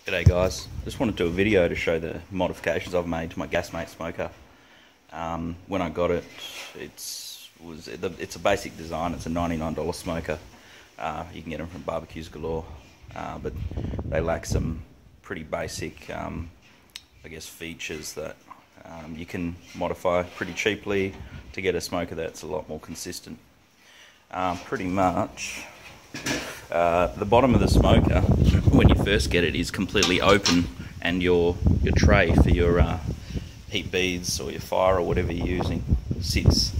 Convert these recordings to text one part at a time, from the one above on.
G'day guys, just wanted to do a video to show the modifications I've made to my Gasmate smoker. When I got it, it's a basic design. It's a $99 smoker. You can get them from Barbecues Galore, but they lack some pretty basic, I guess, features that you can modify pretty cheaply to get a smoker that's a lot more consistent. Pretty much, the bottom of the smoker, when you first get it, is completely open, and your tray for your heat beads or your fire or whatever you're using sits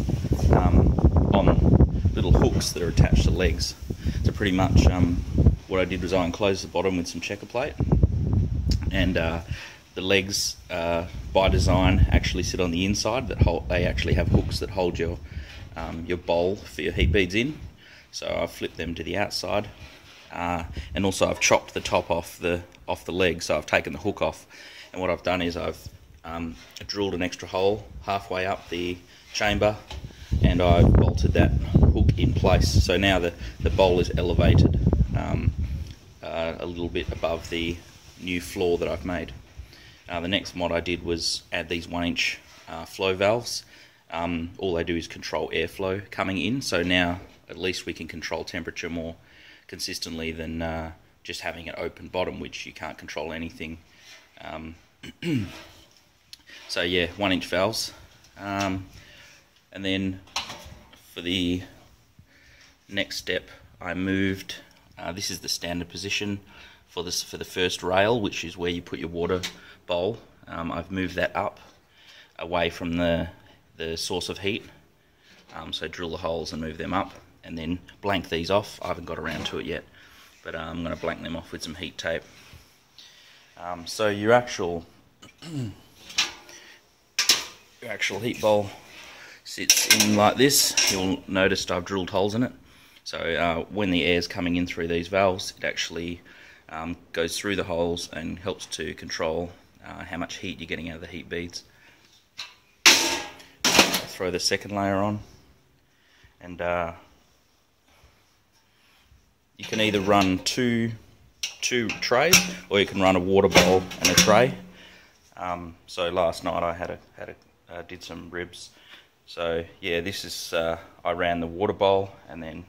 on little hooks that are attached to legs. So pretty much what I did was I enclosed the bottom with some checker plate, and the legs by design actually sit on the inside. They actually have hooks that hold your bowl for your heat beads in. So I've flipped them to the outside, and also I've chopped the top off the leg. So I've taken the hook off, and what I've done is I've drilled an extra hole halfway up the chamber, and I've bolted that hook in place. So now the bowl is elevated a little bit above the new floor that I've made. The next mod I did was add these 1-inch flow valves. All they do is control airflow coming in, so now at least we can control temperature more consistently than just having an open bottom, which you can't control anything. So yeah, 1-inch valves. And then for the next step, I moved, this is the standard position for the first rail, which is where you put your water bowl. I've moved that up away from the source of heat. So drill the holes and move them up, and then blank these off. I haven't got around to it yet, but I'm going to blank them off with some heat tape. So your actual heat bowl sits in like this. You'll notice I've drilled holes in it. So when the air's coming in through these valves, it actually goes through the holes and helps to control how much heat you're getting out of the heat beads. Throw the second layer on, and you can either run two trays, or you can run a water bowl and a tray. So last night I did some ribs. So yeah, this is I ran the water bowl and then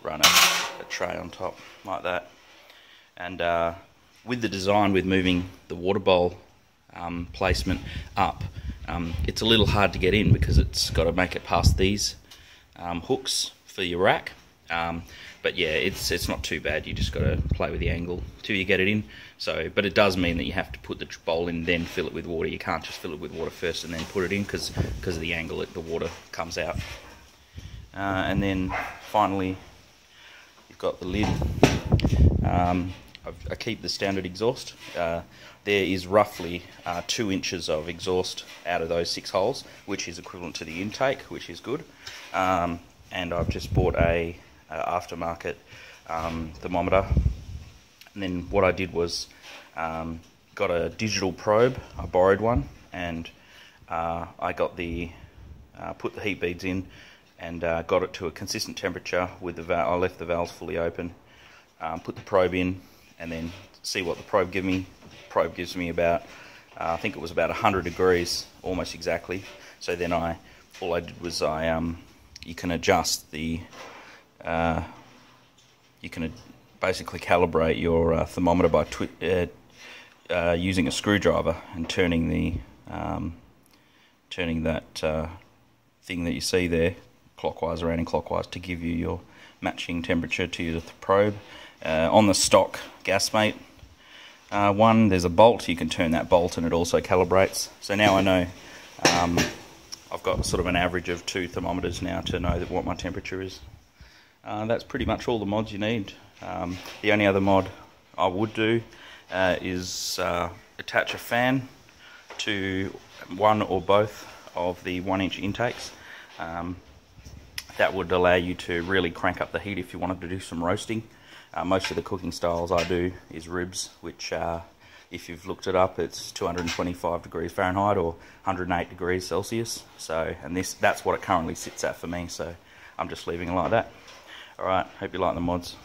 run a tray on top like that. And with the design, with moving the water bowl placement up, it's a little hard to get in because it's got to make it past these hooks for your rack. But yeah, it's not too bad. You just got to play with the angle till you get it in. So, but it does mean that you have to put the bowl in, then fill it with water. You can't just fill it with water first and then put it in, because of the angle the water comes out. And then finally, you've got the lid. I keep the standard exhaust. There is roughly 2 inches of exhaust out of those 6 holes, which is equivalent to the intake, which is good. And I've just bought a aftermarket thermometer. And then what I did was got a digital probe. I borrowed one, and I got put the heat beads in, and got it to a consistent temperature with the valve. I left the valves fully open, put the probe in, and then see what the probe gives me. The probe gives me about, I think it was about 100 degrees, almost exactly. So then all I did was you can adjust the, you can basically calibrate your thermometer by using a screwdriver and turning that thing that you see there clockwise or anti-clockwise to give you your matching temperature to your probe. On the stock Gasmate one, there's a bolt. You can turn that bolt and it also calibrates. So now I know I've got sort of an average of 2 thermometers now to know what my temperature is. That's pretty much all the mods you need. The only other mod I would do is attach a fan to one or both of the 1-inch intakes. That would allow you to really crank up the heat if you wanted to do some roasting. Most of the cooking styles I do is ribs, which if you've looked it up, it's 225 degrees Fahrenheit or 108 degrees Celsius. So, and that's what it currently sits at for me, so I'm just leaving it like that. Alright, hope you like the mods.